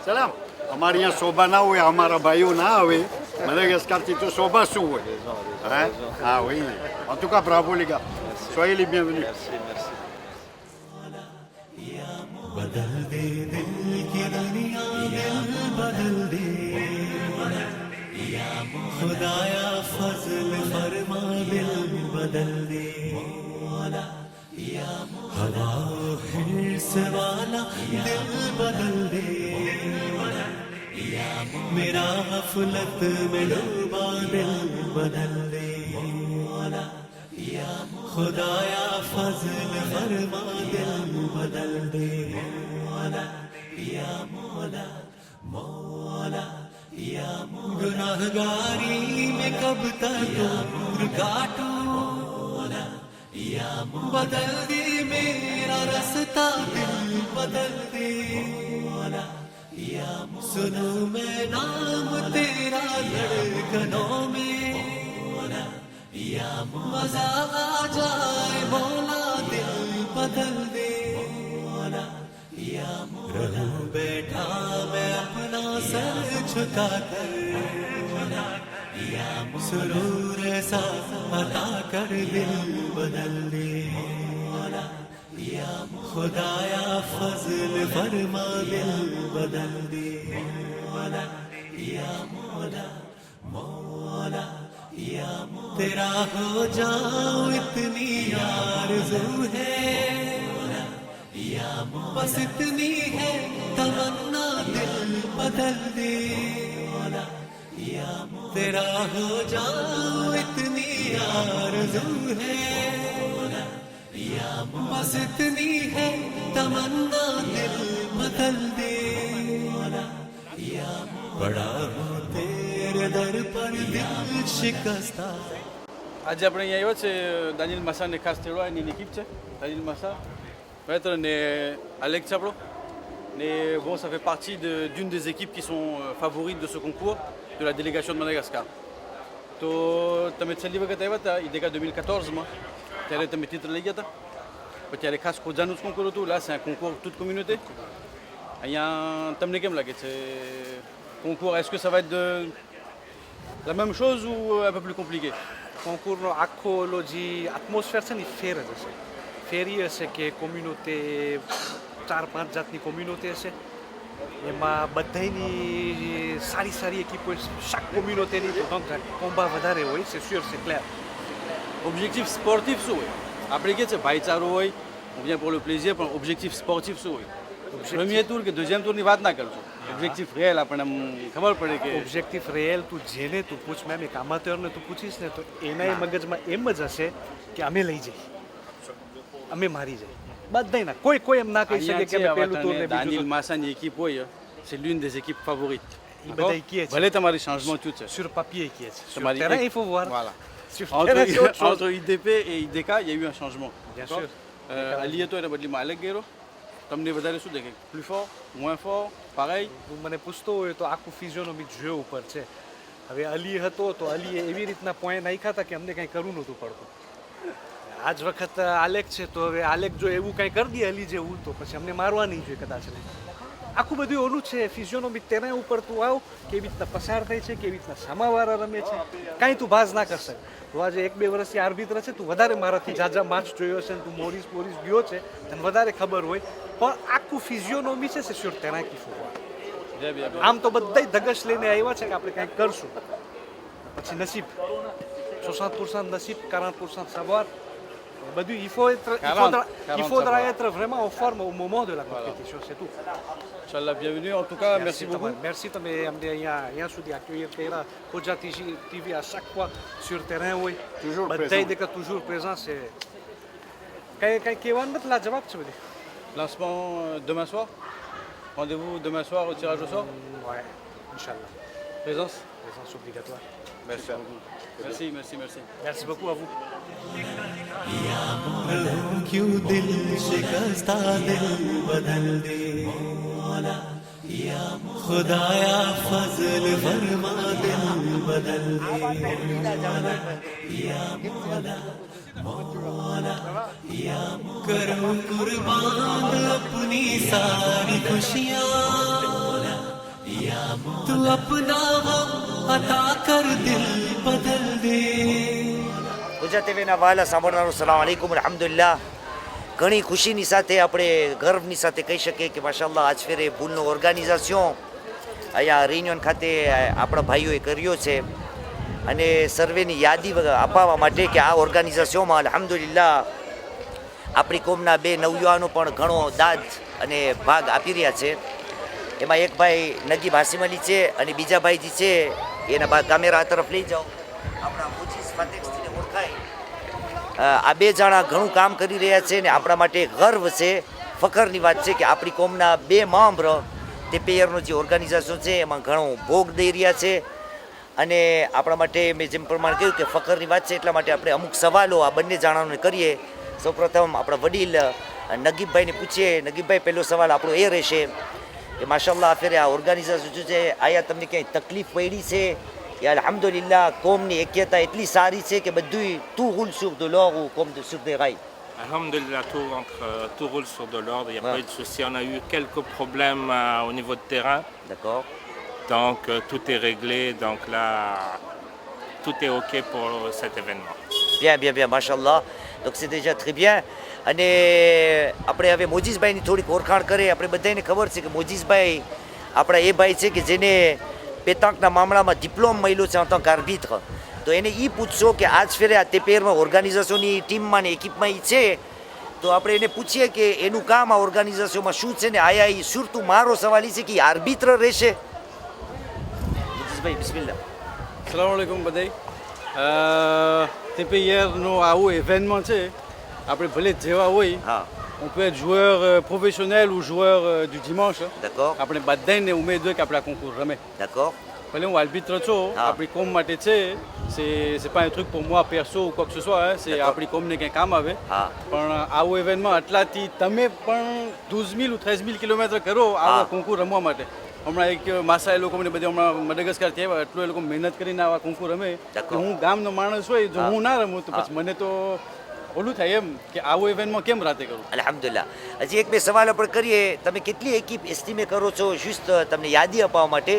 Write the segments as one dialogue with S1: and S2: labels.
S1: سلام ہمارے یہاں صوبہ نہ ہوئے ہمارا بھائیوں نہ ہوئے مدغسکر تو صوبہ سو ہوئے ہاں وہی en tout cas bravo les gars soyez les bienvenus بدل دے دل کی دنیا دل بدل دے خدایا فضل فرما دل بدل دے ہوا حرص والا دل بدل دے میرا غفلت میں ڈوبا دل بدل دے خدایا فضل فرما دل بدل دے گناہگاری میں کب تک عمر کاٹوں بدل دے میرا رستہ دل بدل دے سنو میں نام تیرا دھڑکنوں میں مزہ آ جائے مولا دل بدل دے رہوں بیٹھا میں اپنا سر جھکا کر سرور ایسا عطا کر دل بدل دے خدایا فضل فرما دل بدل دے تیرا ہو جاؤں اتنی آرزو ہے بس اتنی ہے تمنا دل بدل دے تیرا ہو جاؤں اتنی آرزو ہے بس اتنی ہے تمنا دل بدل دے بڑا ہوں تیرے در پر دل شکستہ.
S2: આજે આપણે અહીંયા આવ્યો છે દાનિલ માસાને ખાસ તેડવા એની એકિપ છે દાનિલ માસા peut-être ને Alex આપણો ને bon ça fait partie d'une des équipes qui sont favorites de ce concours de la délégation de Madagascar. તો તમે છેલ્લી વખત આવ્યા હતા IDECA 2014માં ત્યારે તમે titre લઈ ગયા હતા પછી ત્યારે ખાસ ખોજાનું જ concours હતું. Là c'est un concours toute communauté. અહીંયા તમને કેમ લાગે છે concours? Est-ce que ça va être la même chose ou un peu plus compliqué?
S3: કોન્કુરનો આખો ઓલો જે એટમોસ્ફિયર છે ને એ ફેર જ હશે. ફેર એ હશે કે કોમ્યુનિટી 4-5 જાતની કોમ્યુનિટી હશે એમાં બધાની સારી સારી એકિપ હોય. chaque communautéની કોમ્બા વધારે હોય c'est sûr c'est clair.
S2: Objectif sportif શું હોય? આપણે કહે છે ભાઈચારો હોય on vient pour le plaisir પણ objectif sportif શું હોય? premier tour કે deuxième tour ની વાત ના કરજો. objectif réel આપણને ખબર પડે કે
S3: ઓબ્જેક્ટિવ રિયલ તું જેને તું પૂછ મેમ એક આમાતરને તું પૂછીશ ને તો એના મગજમાં એમ જ હશે કે અમે લઈ જઈએ અમે મારી જઈએ બધાયના કોઈ એમ ના કહી શકે કે અમે પહેલું ટૂર ને
S2: દાનિલ
S3: બીજું
S2: માસાની équipe હોય c'est l'une des équipes favorites.
S3: એ બધાય કહે છે
S2: ભલે તમારી changement થયું છે
S3: sur papier કહે છે sur
S2: તમારી
S3: terrain il faut voir
S2: voilà
S3: sur terrain c'est autre chose.
S2: entre IDP et IDECA il y a eu un changement.
S3: bien sûr
S2: Ali હતો એના બદલીમાં અલગ ગયેલો. તમને વધારે શું દેખે? plus fort, moins fort, pareil?
S3: તું મને પૂછતો હોય તો આખું ફિઝિયોનોમી જયો ઉપર છે. હવે અલી હતો તો અલીએ એવી રીતના પોઈન્ટ નાખ્યા હતા કે અમને કંઈ કરવું નહોતું પડતું. આ જ વખત આલેક છે તો હવે આલેક જો એવું કંઈ કરી દે અલી જેવું તો પછી અમને મારવા નહીં જોઈએ કદાચ નહીં. આખું બધું ઓલું છે ફિઝિયોનોમી તેના ઉપર તું આવ કેવી રીતના પસાર થાય છે કેવી રીતના સામાવાળા રમે છે કાંઈ તું ભાજ ના કરશે. તું આજે 1-2 વર્ષથી આર્બિત્ર છે તું વધારે મારાથી જાજા માચ જોયો છે તું મોરીસ ગયો છે તને વધારે ખબર હોય પણ આખું ફિઝિયોનોમી છે sur terrain qu'il faut voir. આમ તો બધાય ધગશ લઈને આવ્યા છે કે આપણે કંઈક કરશું પછી નસીબ 60% નસીબ 40% savoir બધું il faudra être vraiment en forme au moment de la compétition c'est tout.
S2: Inch'Allah, bienvenue en tout cas, merci beaucoup.
S3: Merci તમે અમને અહીંયા સુધી accueillir તેરા Khoja TV à chaque fois sur terrain હોય
S1: toujours
S3: બધાય
S1: présent
S3: દેખા toujours présent c'est કઈ કહેવાનું નથી લા જવાબ છે બધી.
S2: Lancement demain soir. Rendez-vous demain soir au tirage au sort.
S3: Ouais, Inch'Allah.
S2: Présence.
S3: Présence obligatoire.
S2: Merci. Merci.
S3: Merci beaucoup à vous.
S1: کیوں دل شکستہ دل بدل دے خدایا فضل فرما دل بدل دے
S4: करो कुर्बान अपनी सारी खुशियाँ तू अपना गम अता कर दिल बदल दे
S5: ગુજરાત ટીવીના વાલા સાંભળનારો સલામ અલૈકુમ અલ્હમ્દુલિલ્લાહ. ઘણી ખુશીની સાથે આપણે ગર્વની સાથે કહી શકીએ કે માશાઅલ્લાહ આજ ફેરે ભૂલનો ઓર્ગેનાઇઝેશન અહીંયા રિયુનિયન ખાતે આપણા ભાઈઓએ કર્યો છે અને સર્વેની યાદી અપાવવા માટે કે આ ઓર્ગેનાઇઝેશનમાં અલ્હમ્દુલિલ્લાહ આપણી કોમના બે નવયુવાનો પણ ઘણો દાદ અને ભાગ આપી રહ્યા છે. એમાં એક ભાઈ નગીબ હાસિમ અલી છે અને બીજા ભાઈ જે છે એના કેમેરા તરફ લઈ જાઓ, આપણા મુજીસ ફાતેકથી ઓળખાય. આ બે જણા ઘણું કામ કરી રહ્યા છે ને આપણા માટે ગર્વ છે, ફખરની વાત છે કે આપણી કોમના બે મેમ્બર તે પેયરનો જે ઓર્ગેનાઇઝેશન છે એમાં ઘણો ભોગ દઈ રહ્યા છે અને આપણા માટે મેં જેમ પ્રમાણે કહ્યું કે ફખરની વાત છે એટલા માટે આપણે અમુક સવાલો આ બંને જણાઓને કરીએ. સૌપ્રથમ આપણા વડીલ નગીબભાઈને પૂછીએ. નગીબભાઈ, પહેલો સવાલ આપણો એ રહેશે કે માશાઅલ્લાહ ફેરે આ ઓર્ગેનાઇઝેશન છે આયા તમને ક્યાંય તકલીફ પડી છે? યા અલ્હમ્દુલિલ્લાહ કોમની એક્યતા એટલી સારી છે કે બધું tout roule sur de l'or ou comme sur des rails?
S6: Alhamdulillah, tout roule sur de l'ordre, il n'y a pas eu de souci. On a eu quelques problèmes au niveau de terrain.
S5: D'accord.
S6: Donc tout est réglé, donc là tout est OK pour cet événement.
S5: Bien, mashallah. Donc c'est déjà très bien. અને આપણે હવે મોજીસભાઈની થોડીક ઓળખાણ કરીએ. આપણે બધાને ખબર છે કે મોજીસભાઈ આપણા એ ભાઈ છે કે જેને પેતાંકના મામલામાં ડિપ્લોમ મળ્યો છે en tant qu'arbitre. તો એને એ પૂછશો કે આજ ફેરે આ તેપેરમાં ઓર્ગેનાઇઝેશનની ટીમમાં ને એકિપમાં એ છે તો આપણે એને પૂછીએ કે એનું કામ આ ઓર્ગેનાઇઝેશનમાં શું છે ને આયા એ સુરતું મારો સવાલ એ છે કે આર્બિત્ર રહેશે. મોજીસભાઈ બિસ્મિલ્લાહ.
S2: સલામ આલેકુમ બધાય. TPRનો આવું ઇવેન્ટમાં છે આપણે ભલે જેવા હોય,
S5: હા,
S2: on peut être joueur professionnel ou joueur du dimanche.
S5: d'accord,
S2: આપણે બધાને ઉમેદ હોય કે આપણે આ concours રમે.
S5: d'accord,
S2: ભલે હું આર્બિtre છું,
S5: હા.
S2: આપણી કોમ માટે છે, c'est pas un truc pour moi perso ou quoi que ce soit, hein. C'est
S5: D'accord.
S2: આપણી કોમને કંઈ કામ આવે.
S5: હા,
S2: પણ આવું ઇવેન્ટમાં આટલાથી તમે પણ 12,000 ou 13,000 કિલોમીટર કરો આવા
S5: હા.
S2: concours રમવા માટે. હમણાં એક માસા એ લોકો મને બધે હમણાં મડગાસ્કરથી આવ્યા એટલું એ લોકો મહેનત કરીને આવા concours રમે કે
S5: D'accord.
S2: હું ગામનો માણસ હોય જો
S5: હા.
S2: હું ના રમું તો
S5: હા.
S2: પછી મને તો ઓલું થાય એમ કે આવું ઇવેન્ટમાં કેમ રાતે કરું.
S5: અલ્હમ્દુલિલ્લાહ. હજી એક બે સવાલ આપણે કરીએ. તમે કેટલી એકિપ એસ્ટિમે કરો છો? જુસ્ત તમને યાદી અપાવવા માટે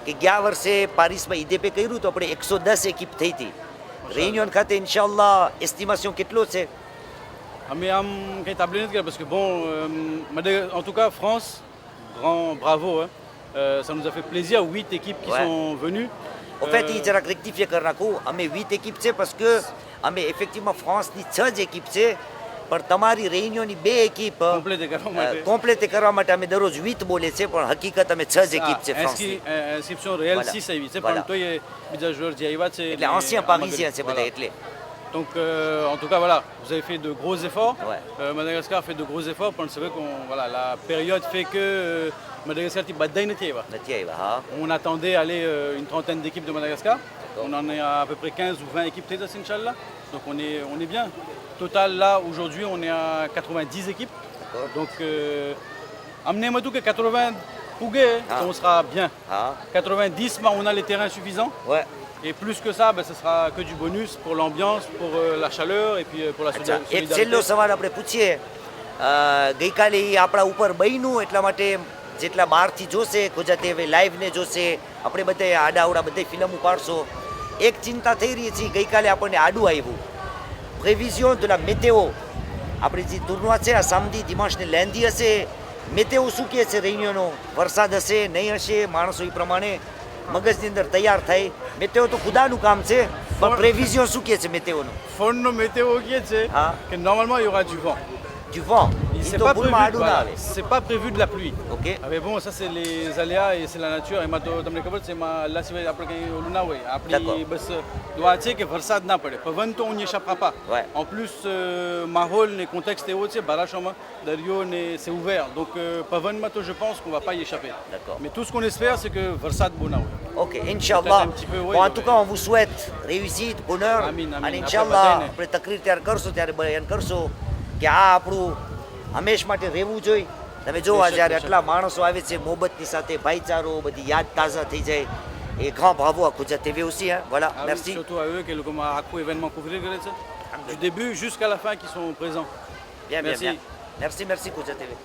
S5: કે ગયા વર્ષે પારિસમાં ઈદેપે કર્યું તો આપણે 110 એકિપ થઈ હતી. રેયુનિયન ખાતે ઇન્શાઅલ્લાહ એસ્ટિમેશન કેટલો છે?
S2: અમે આમ કંઈ તાબલી નથી કર્યા parce que bon en tout cas France grand bravo, hein. Ça nous a fait plaisir, 8 équipes qui
S5: Ouais.
S2: sont venues.
S5: En fait, એ જરાક રેક્ટિફાય કરી નાખું. અમે 8 એકિપ છે parce que અમે effectivement ફ્રાન્સની 6 જ એકિપ છે પણ તમારી રેયુનિયનની 2 એકિપ
S2: Complété કરવા માટે.
S5: કોમ્પ્લેટ કરવા માટે અમે દરરોજ 8 બોલે છે પણ હકીકત અમે 6 જ એકિપ છે ફ્રાન્સની.
S2: Inscription réelle
S5: Voilà.
S2: 6 આવી છે
S5: Voilà.
S2: પણ તોય બીજા joueurs જે આવ્યા છે
S5: એટલે anciens parisiens છે બધા એટલે.
S2: Donc en tout cas voilà, vous avez fait de gros efforts.
S5: Ouais.
S2: Madagascar fait de gros efforts, પણ c'est vrai qu'on voilà, la période fait que Madagascar થી બધાય નથી આવ્યા.
S5: નથી આવ્યા. હા,
S2: On attendait aller une trentaine d'équipes de Madagascar. On en est à peu près 15 ou 20 équipes Tétas, Inch'Allah. Donc on est bien. Total là, aujourd'hui, on est à 90 équipes.
S5: d'accord.
S2: Donc amenez-moi tout que 80 Pouguet,
S5: Ah.
S2: on sera bien.
S5: હા,
S2: 90, bah, on a les terrains suffisants.
S5: ouais.
S2: Et plus que ça, bah, ce sera que du bonus pour l'ambiance, pour la chaleur et puis pour la
S5: અચ્છા, એક
S2: solidarité.
S5: છેલ્લો સવાલ આપણે પૂછીએ. ગઈકાલે એ આપણા ઉપર બન્યું એટલા માટે જેટલા બહારથી જોશે ગુજરાતી હવે લાઈવને જોશે આપણે બધા આડાવડા બધી ફિલ્મ પાડશો. એક ચિંતા થઈ રહી છે ગઈકાલે આપણને આડું આવ્યું. પ્રેવિઝિયોન de la météo આપણી જે ટુર્નવા છે આ સામદી દિમાશને લેન્ધી હશે. મેટેઓ શું કહે છે રેયુનિયનો? વરસાદ હશે નહીં હશે? માણસો એ પ્રમાણે મગજની અંદર તૈયાર થાય. મેટેઓ તો ખુદાનું કામ છે પણ પ્રેવિઝિયોન શું કહે છે મેટેઓનું?
S2: Fond météo qui est,
S5: Ah.
S2: que normalement il y aura du vent.
S5: Du vent.
S2: C'est
S5: તો
S2: pas
S5: ભૂલમાં
S2: prévu,
S5: આડું ના
S2: voilà,
S5: આવે.
S2: c'est pas prévu de la pluie.
S5: Ok.
S2: Mais bon, ça c'est les aléas et c'est la nature. એમાં તો તમને ખબર છે એમાં અલ્લાહ સિવાય આપણે કંઈ ઓલું ના હોય. આપણી
S5: D'accord.
S2: બસ દુઆ છે કે વરસાદ ના પડે. પવન તો on n'y échappera pas.
S5: Ouais.
S2: En plus માહોલ ને contexte એવો છે બારાશોમાં દરિયો ને c'est ouvert. Donc પવનમાં તો je pense qu'on va pas y échapper.
S5: D'accord.
S2: Mais tout ce qu'on espère c'est que વરસાદ બહુ ના હોય.
S5: Ok, Inch'Allah.
S2: Peut-être un petit peu, oui,
S5: Bon, en
S2: mais-
S5: tout cas, on vous souhaite réussite, bonheur.
S2: Amin, amin.
S5: અને
S2: આપણે
S5: Inch'Allah,
S2: બધાને.
S5: આપણે તકરીર ત્યારે કરશું ત્યારે બયાન કરશું કે આ આપણું હંમેશ માટે રહેવું જોઈએ. તમે જો
S2: બેશક,
S5: જ્યારે
S2: બેશક.
S5: આટલા માણસો આવે છે મોહબ્બતની સાથે ભાઈચારો બધી યાદ તાજા થઈ જાય એ grand bravo à Koudia TV aussi, hein. Voilà,
S2: Ah oui,
S5: merci.
S2: surtout à eux que le comment આખું événement couvrir કરે છે. du début jusqu'à la fin qui sont présents.
S5: Bien, bien,
S2: Merci.
S5: bien. Merci, merci, Kouja TV.